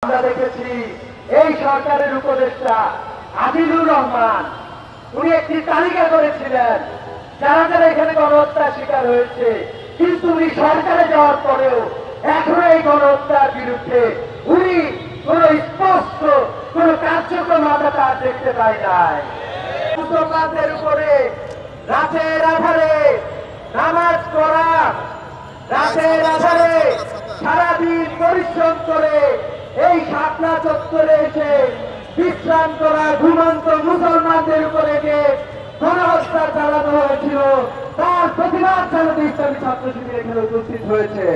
আমরা দেখেছি এই সরকারের উপদেষ্টা আদিলুর রহমান উনি একটি তালিকা করেছিলেন যারা যারা এখানে গণহত্যার শিকার হয়েছে, কিন্তু উনি সরকারে যাওয়ার পরেও এখনো এই গণহত্যার বিরুদ্ধে উনি কোন স্পষ্ট কোন কার্যক্রম আমরা তার দেখতে পাই নাই। মুসলমানদের উপরে রাতের আধারে নামাজ পড়া, রাতের আধারে সারাদিন পরিশ্রম করে এই শাপলা চত্বরে এসে বিশ্রাম করা ঘুমন্ত মুসলমানদের উপরে যে গণহত্যা চালানো হয়েছিল তার প্রতিবাদ জানাতে ইসলামী ছাত্র শিবির এখানে উপস্থিত হয়েছে।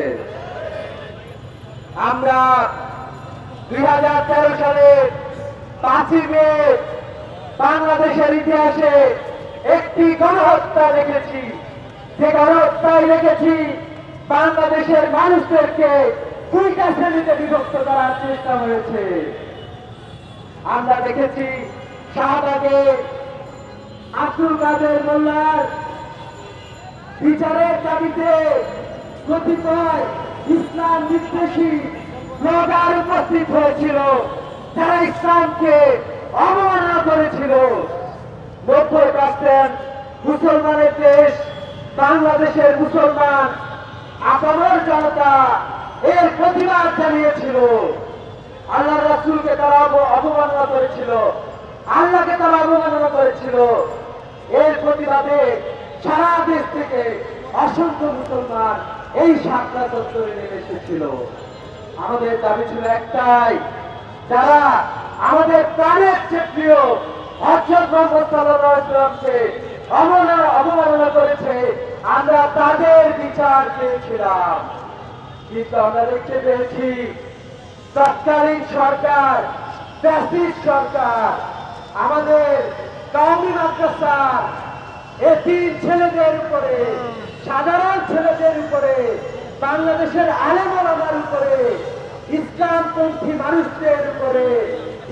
আমরা 2013 সালের 5ই মে বাংলাদেশের ইতিহাসে একটি গণহত্যা দেখেছি, যে গণহত্যায় দেখেছি বাংলাদেশের মানুষদেরকে দুইটা শ্রেণীতে বিভক্ত করার চেষ্টা হয়েছে। আমরা দেখেছি শাহবাগে আব্দুল কাদের মোল্লার বিচারের দাবিতে কতিপয় ইসলাম বিদ্বেষী ব্লগার উপস্থিত হয়েছিল, যারা ইসলামকে অবমাননা করেছিল। 90% মুসলমানের দেশ বাংলাদেশের মুসলমান আপামর জনতা এর প্রতিবাদ জানিয়েছিল। আল্লাহ রাসূলকে তারা অবমাননা করেছিল, আল্লাহকে তারা অবমাননা করেছিল। এর প্রতিবাদে সারা দেশ থেকে অসংখ্য মুসলমান এই শাপলা চত্বরে নেমে এসেছিল। আমাদের দাবি ছিল একটাই, যারা আমাদের প্রাণের চেয়ে প্রিয় হযরত মুহাম্মদ সাল্লাল্লাহু আলাইহি ওয়াসাল্লামকে অবমাননা করেছে, আমরা তাদের বিচার চেয়েছিলাম। কিন্তু আমরা দেখতে পেয়েছি তৎকালীন সরকার, ফ্যাসিস্ট সরকার, আমাদের কওমি মাদ্রাসার এতিম ছেলেদের উপরে, সাধারণ ছেলেদের উপরে, বাংলাদেশের আলেম ওলামার উপরে, ইসলামপন্থী মানুষদের উপরে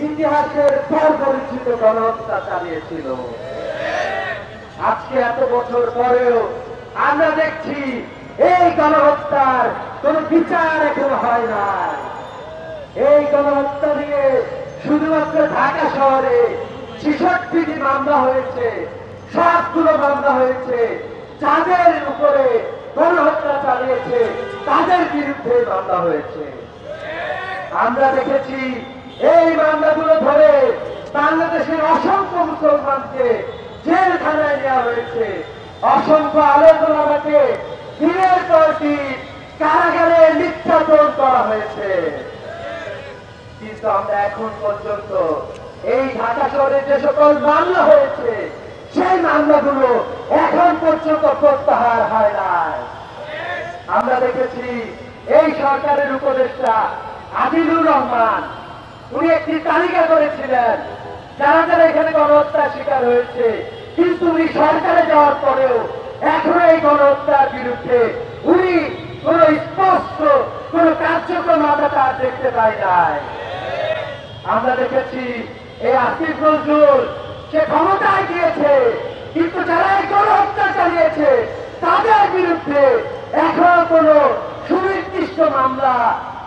ইতিহাসের পরিচিত গণহত্যা চালিয়েছিল। আজকে এত বছর পরেও আমরা দেখছি এই গণহত্যার কোন বিচার এখনো হয় না। এই গণহত্যা নিয়ে শুধুমাত্র ঢাকা শহরে 66টি মামলা হয়েছে, সবগুলো মামলা হয়েছে যাদের উপরে গণহত্যা চালিয়েছে তাদের বিরুদ্ধে মামলা হয়েছে। আমরা দেখেছি এই মামলাগুলো ধরে বাংলাদেশের অসংখ্য মুসলমানকে জেলখানায় নেওয়া হয়েছে, অসংখ্য আলোচনাকে দিনের পর দিন কারাগারে নির্যাতন করা হয়েছে। কিন্তু আমরা এখন পর্যন্ত এই ঢাকা শহরে যে সকল মামলা হয়েছে সেই মামলাগুলো এখন পর্যন্ত প্রত্যাহার হয় নাই। আমরা দেখেছি এই সরকারের উপদেষ্টা আদিলুর রহমান উনি একটি তালিকা করেছিলেন যারা যারা এখানে গণহত্যার শিকার হয়েছে, কিন্তু উনি সরকারে যাওয়ার পরেও এখনো এই গণহত্যার বিরুদ্ধে উনি কোন স্পষ্ট কোন কার্যক্রম আমরা তার দেখতে পাই নাই। আমরা দেখেছি এই আসিফ নজরুল সে ক্ষমতায় গিয়েছে, কিন্তু যারা এই গণহত্যা চালিয়েছে তাদের বিরুদ্ধে এখনো কোন সুনির্দিষ্ট মামলা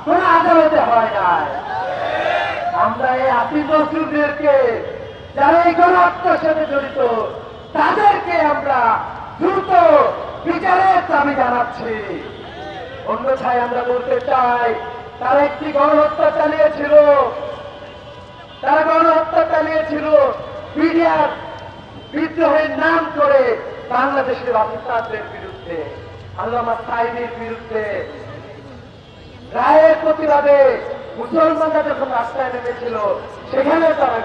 কোন আদালতে হয় নাই। আমরা এই আসিফ নজরুলদেরকে, যারা এই গণহত্যার সাথে জড়িত, তাদেরকে আমরা দ্রুত বিচারের দাবি জানাচ্ছি। অন্যথায় আমরা বলতে চাই তারা একটি গণহত্যা চালিয়েছিল, তারা গণহত্যা চালিয়েছিল বিডিআর বিদ্রোহের নাম করে বাংলাদেশের অফিসারদের বিরুদ্ধে, আল্লামা সাইদির বিরুদ্ধে। রায়ের প্রতিবাদে মুসলমানরা যখন রাস্তায় নেমেছিল সেখানে তারা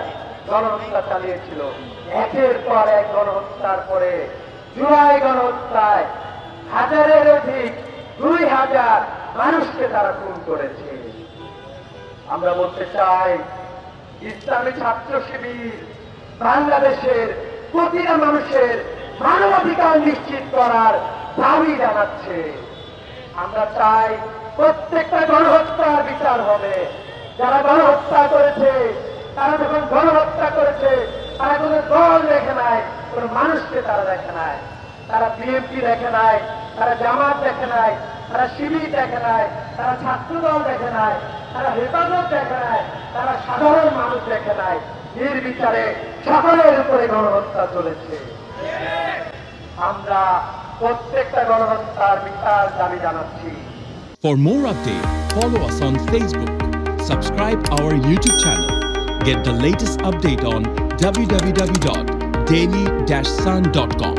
গণহত্যা চালিয়েছিল। একের পর এক গণহত্যার পরে জুলাই গণহত্যায় হাজারের অধিক 2000 মানুষকে তারা খুন করেছে। আমরা বলতে চাই ইসলামী ছাত্র শিবির বাংলাদেশের প্রতিটা মানুষের মানবাধিকার নিশ্চিত করার দাবি জানাচ্ছে। আমরা চাই প্রত্যেকটা গণহত্যার বিচার হবে। যারা গণহত্যা করেছে, তারা যখন গণহত্যা করেছে তারা কোন দল দেখে নাই, কোন মানুষকে তারা দেখে নাই। তারা বিএনপি দেখে নাই, তারা জামাত দেখে নাই, তারা শিবির দেখে নাই, তারা ছাত্র দল দেখে নাই, তারা হেফাজত দেখে নাই, তারা সাধারণ মানুষ দেখে নাই। নির্বিচারে সকলের উপরে গণহত্যা চলেছে। আমরা প্রত্যেকটা গণহত্যার বিচার দাবি জানাচ্ছি। For more updates, follow us on Facebook, subscribe our YouTube channel, get the latest update on www.daily-sun.com.